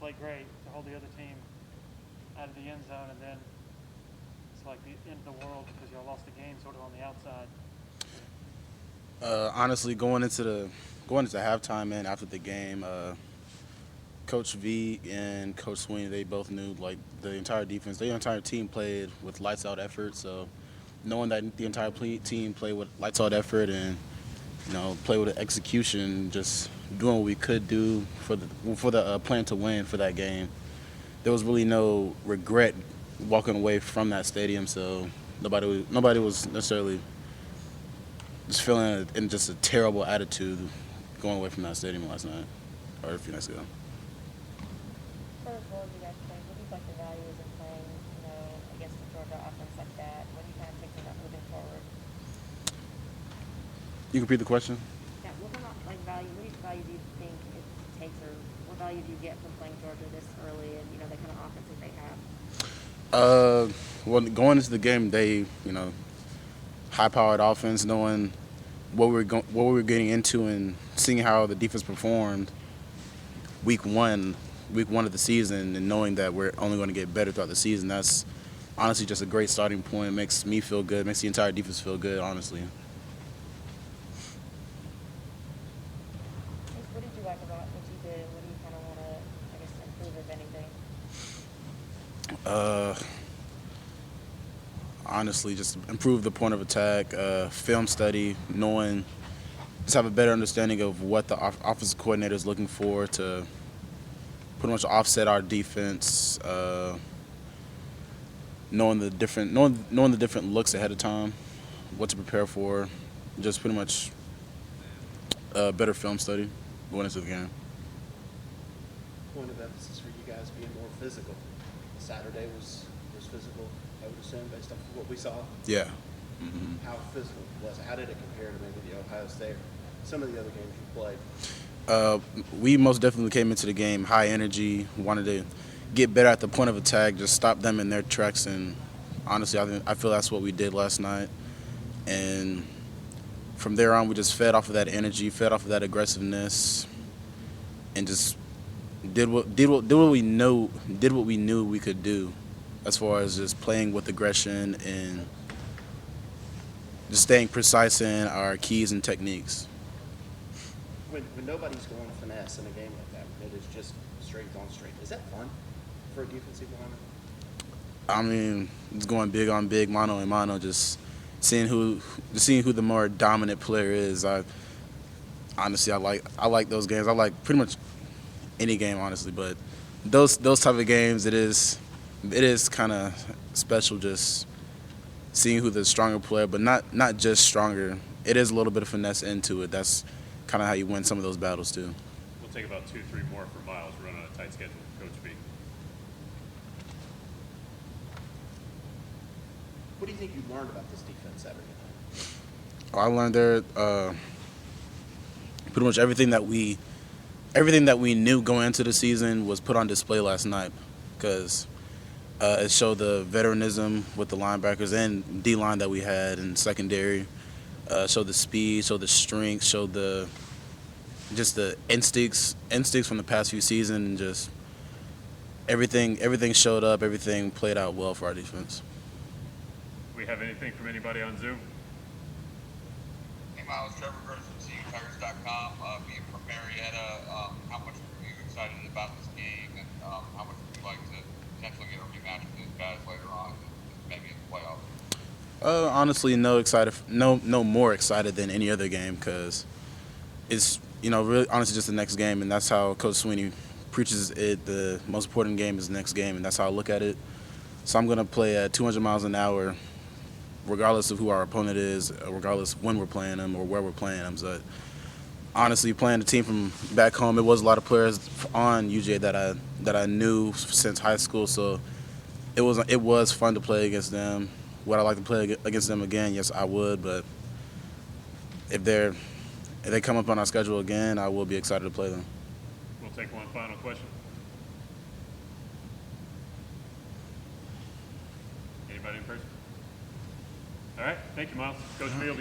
play great to hold the other team out of the end zone, and then it's like the end of the world because y'all lost the game sort of on the outside. Honestly, going into halftime and after the game, Coach V and Coach Sweeney, they both knew like the entire defense, the entire team played with lights out effort. So knowing that the entire team played with lights out effort and play with execution, just doing what we could do for the plan to win for that game, there was really no regret walking away from that stadium. So nobody was necessarily just feeling in just a terrible attitude going away from that stadium last night or a few nights ago. What would you guys think? What do you think the value is in playing, against the Georgia offense like that? What do you kind of think about moving forward? You can repeat the question? Yeah, what kind of value? What value do you think it takes, or what value do you get from playing Georgia this early and the kind of offense that they have? Well, going into the game, they high-powered offense, knowing what we were getting into and seeing how the defense performed week one of the season, and knowing that we're only going to get better throughout the season. That's honestly just a great starting point. It makes me feel good. It makes the entire defense feel good, honestly. What did you like about what you did? What do you kind of want to, improve, if anything? Honestly, just improve the point of attack, film study, just have a better understanding of what the offensive coordinator is looking for to pretty much offset our defense, knowing the different looks ahead of time, what to prepare for, just pretty much better film study going into the game. Point of emphasis for you guys being more physical. Saturday was physical, I would assume, based off of what we saw. Yeah. Mm-hmm. How physical was it? How did it compare to maybe the Ohio State, some of the other games you played? We most definitely came into the game high energy, wanted to get better at the point of attack, just stop them in their tracks, and honestly, I feel that's what we did last night. And from there on, we just fed off of that energy, fed off of that aggressiveness, and just did what we knew we could do, as far as just playing with aggression and just staying precise in our keys and techniques. When nobody's going finesse in a game like that, when it is just strength on strength, is that fun for a defensive lineman? I mean, it's going big on big, mano and mano, just seeing who the more dominant player is. I like those games. I like pretty much any game, honestly, but those type of games, it is kind of special, just seeing who the stronger player, but not just stronger. It is a little bit of finesse into it. That's kind of how you win some of those battles too. We'll take about 2-3 more for Myles. We're running on a tight schedule. Coach B. What do you think you learned about this defense Saturday night? I learned there pretty much everything that we knew going into the season was put on display last night, because it showed the veteranism with the linebackers and D-line that we had in secondary. Showed the speed, showed the strength, showed the instincts from the past few seasons. Just everything showed up. Everything played out well for our defense. Do we have anything from anybody on Zoom? Hey, Myles, Trevor Gross from CUTigers.com. Being from Marietta, how much are you excited about this game, and how much would you like to potentially get a rematch with these guys later on, maybe in the playoffs? Honestly, no more excited than any other game, because it's really honestly just the next game, and that's how Coach Sweeney preaches it. The most important game is the next game, and that's how I look at it. So I'm gonna play at 200 miles an hour, regardless of who our opponent is, regardless when we're playing them or where we're playing them. But honestly, playing the team from back home, it was a lot of players on UJ that I knew since high school, so it was fun to play against them. Would I like to play against them again? Yes, I would. But if they come up on our schedule again, I will be excited to play them. We'll take one final question. Anybody in person? All right. Thank you, Myles. Coach B will be